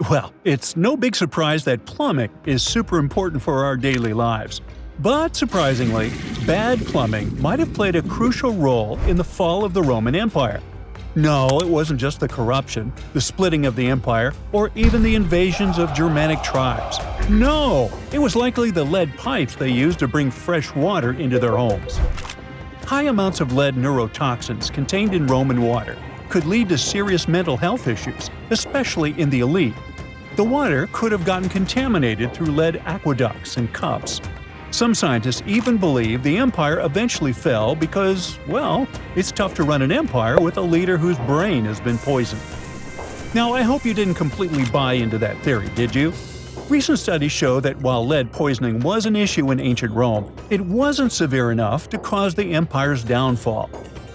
Well, it's no big surprise that plumbing is super important for our daily lives. But surprisingly, bad plumbing might have played a crucial role in the fall of the Roman Empire. No, it wasn't just the corruption, the splitting of the empire, or even the invasions of Germanic tribes. No, it was likely the lead pipes they used to bring fresh water into their homes. High amounts of lead neurotoxins contained in Roman water could lead to serious mental health issues, especially in the elite. The water could have gotten contaminated through lead aqueducts and cups. Some scientists even believe the empire eventually fell because, well, it's tough to run an empire with a leader whose brain has been poisoned. Now, I hope you didn't completely buy into that theory, did you? Recent studies show that while lead poisoning was an issue in ancient Rome, it wasn't severe enough to cause the empire's downfall.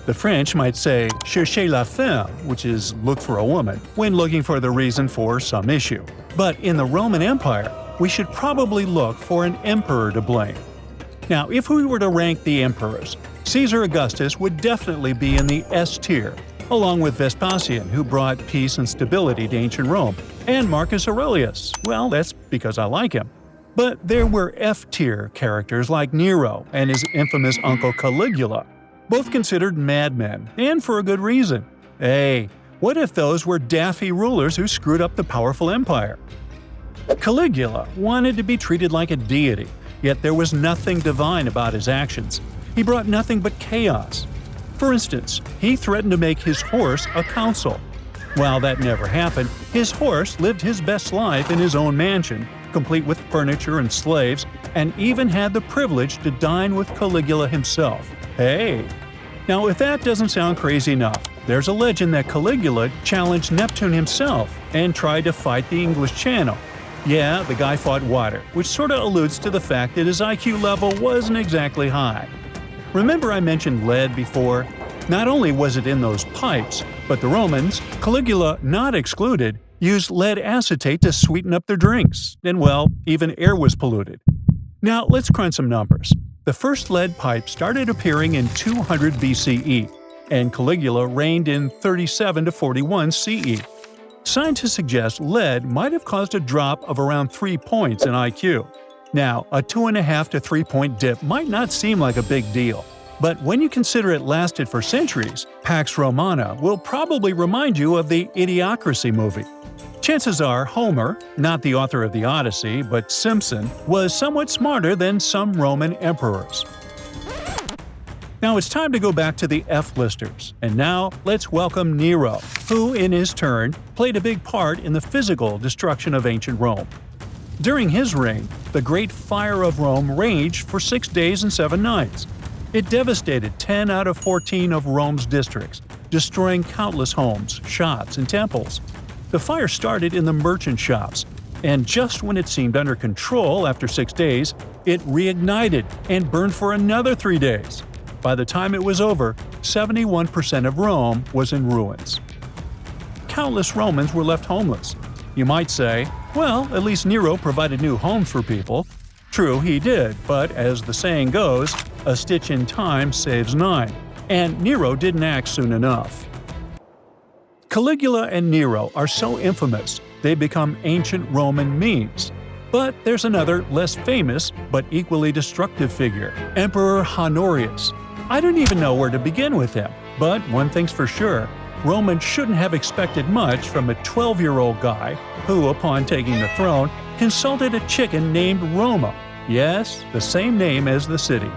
The French might say chercher la femme, which is look for a woman, when looking for the reason for some issue. But in the Roman Empire, we should probably look for an emperor to blame. Now, if we were to rank the emperors, Caesar Augustus would definitely be in the S tier, along with Vespasian, who brought peace and stability to ancient Rome, and Marcus Aurelius. Well, that's because I like him. But there were F-tier characters like Nero and his infamous uncle Caligula, both considered madmen, and for a good reason. Hey, what if those were daffy rulers who screwed up the powerful empire? Caligula wanted to be treated like a deity, yet there was nothing divine about his actions. He brought nothing but chaos. For instance, he threatened to make his horse a consul. While that never happened, his horse lived his best life in his own mansion, complete with furniture and slaves, and even had the privilege to dine with Caligula himself. Hey! Now, if that doesn't sound crazy enough, there's a legend that Caligula challenged Neptune himself and tried to fight the English Channel. Yeah, the guy fought water, which sorta alludes to the fact that his IQ level wasn't exactly high. Remember I mentioned lead before? Not only was it in those pipes, but the Romans, Caligula not excluded, used lead acetate to sweeten up their drinks, and well, even air was polluted. Now let's crunch some numbers. The first lead pipe started appearing in 200 BCE, and Caligula reigned in 37 to 41 CE. Scientists suggest lead might have caused a drop of around 3 points in IQ. Now, a 2.5 to 3 point dip might not seem like a big deal, but when you consider it lasted for centuries, Pax Romana will probably remind you of the Idiocracy movie. Chances are Homer, not the author of the Odyssey, but Simpson, was somewhat smarter than some Roman emperors. Now it's time to go back to the F-listers, and now let's welcome Nero, who, in his turn, played a big part in the physical destruction of ancient Rome. During his reign, the Great Fire of Rome raged for 6 days and 7 nights. It devastated 10 out of 14 of Rome's districts, destroying countless homes, shops, and temples. The fire started in the merchant shops, and just when it seemed under control after 6 days, it reignited and burned for another 3 days. By the time it was over, 71% of Rome was in ruins. Countless Romans were left homeless. You might say, well, at least Nero provided new homes for people. True, he did, but as the saying goes, a stitch in time saves 9, and Nero didn't act soon enough. Caligula and Nero are so infamous, they become ancient Roman memes. But there's another, less famous, but equally destructive figure, Emperor Honorius. I don't even know where to begin with him, but one thing's for sure, Romans shouldn't have expected much from a 12-year-old guy who, upon taking the throne, consulted a chicken named Roma. Yes, the same name as the city.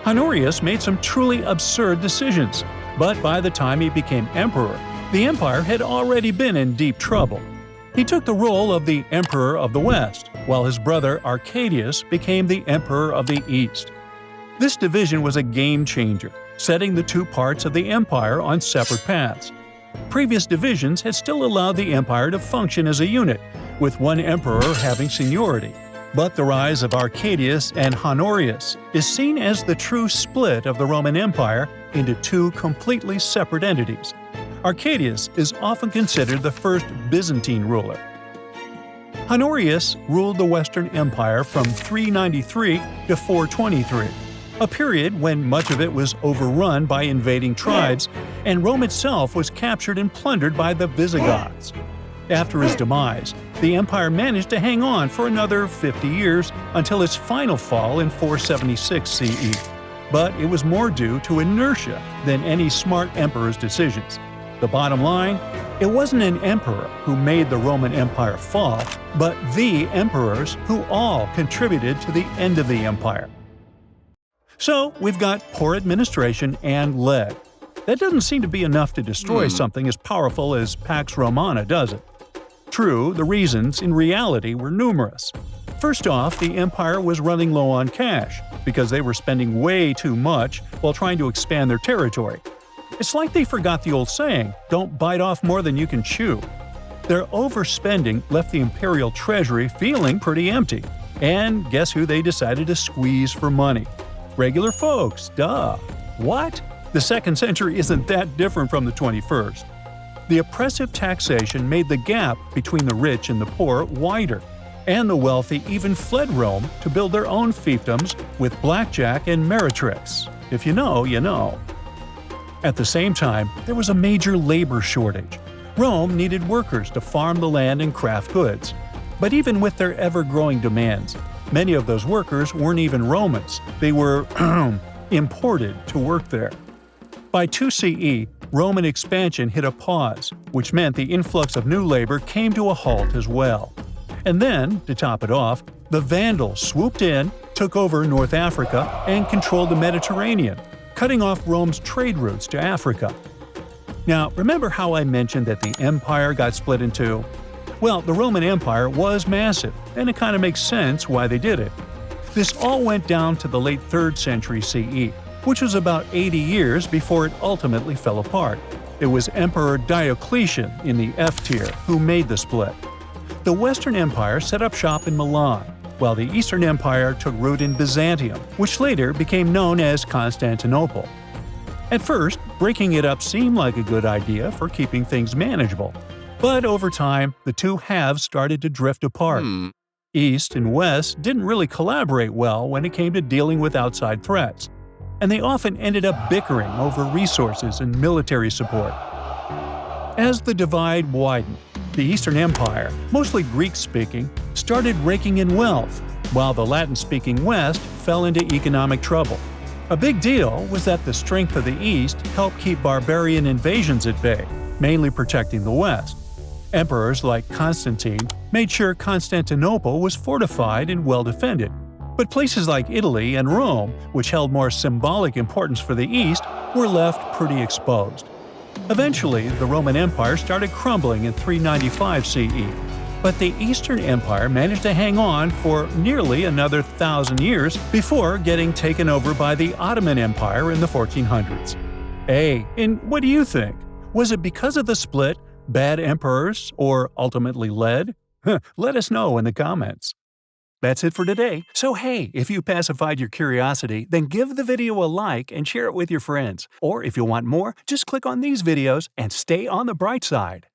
Honorius made some truly absurd decisions, but by the time he became emperor, the empire had already been in deep trouble. He took the role of the Emperor of the West, while his brother Arcadius became the Emperor of the East. This division was a game-changer, setting the two parts of the empire on separate paths. Previous divisions had still allowed the empire to function as a unit, with one emperor having seniority. But the rise of Arcadius and Honorius is seen as the true split of the Roman Empire into two completely separate entities. Arcadius is often considered the first Byzantine ruler. Honorius ruled the Western Empire from 393 to 423, a period when much of it was overrun by invading tribes, and Rome itself was captured and plundered by the Visigoths. After his demise, the empire managed to hang on for another 50 years until its final fall in 476 CE. But it was more due to inertia than any smart emperor's decisions. The bottom line? It wasn't an emperor who made the Roman Empire fall, but the emperors who all contributed to the end of the empire. So, we've got poor administration and lead. That doesn't seem to be enough to destroy something as powerful as Pax Romana, does it? True, the reasons in reality were numerous. First off, the empire was running low on cash because they were spending way too much while trying to expand their territory. It's like they forgot the old saying, "Don't bite off more than you can chew." Their overspending left the imperial treasury feeling pretty empty. And guess who they decided to squeeze for money? Regular folks, duh. What? The 2nd century isn't that different from the 21st. The oppressive taxation made the gap between the rich and the poor wider, and the wealthy even fled Rome to build their own fiefdoms with blackjack and meretrix. If you know, you know. At the same time, there was a major labor shortage. Rome needed workers to farm the land and craft goods. But even with their ever-growing demands, many of those workers weren't even Romans. They were imported to work there. By 2 CE, Roman expansion hit a pause, which meant the influx of new labor came to a halt as well. And then, to top it off, the Vandals swooped in, took over North Africa, and controlled the Mediterranean, cutting off Rome's trade routes to Africa. Now, remember how I mentioned that the empire got split in two? Well, the Roman Empire was massive, and it kind of makes sense why they did it. This all went down to the late 3rd century CE, which was about 80 years before it ultimately fell apart. It was Emperor Diocletian in the F tier who made the split. The Western Empire set up shop in Milan, while the Eastern Empire took root in Byzantium, which later became known as Constantinople. At first, breaking it up seemed like a good idea for keeping things manageable. But over time, the two halves started to drift apart. East and West didn't really collaborate well when it came to dealing with outside threats, and they often ended up bickering over resources and military support. As the divide widened, the Eastern Empire, mostly Greek-speaking, started raking in wealth, while the Latin-speaking West fell into economic trouble. A big deal was that the strength of the East helped keep barbarian invasions at bay, mainly protecting the West. Emperors like Constantine made sure Constantinople was fortified and well defended, but places like Italy and Rome, which held more symbolic importance for the East, were left pretty exposed. Eventually, the Roman Empire started crumbling in 395 CE, but the Eastern Empire managed to hang on for nearly another 1,000 years before getting taken over by the Ottoman Empire in the 1400s. Hey, and what do you think? Was it because of the split, bad emperors, or ultimately lead? Let us know in the comments. That's it for today. So hey, if you pacified your curiosity, then give the video a like and share it with your friends. Or if you want more, just click on these videos and stay on the bright side.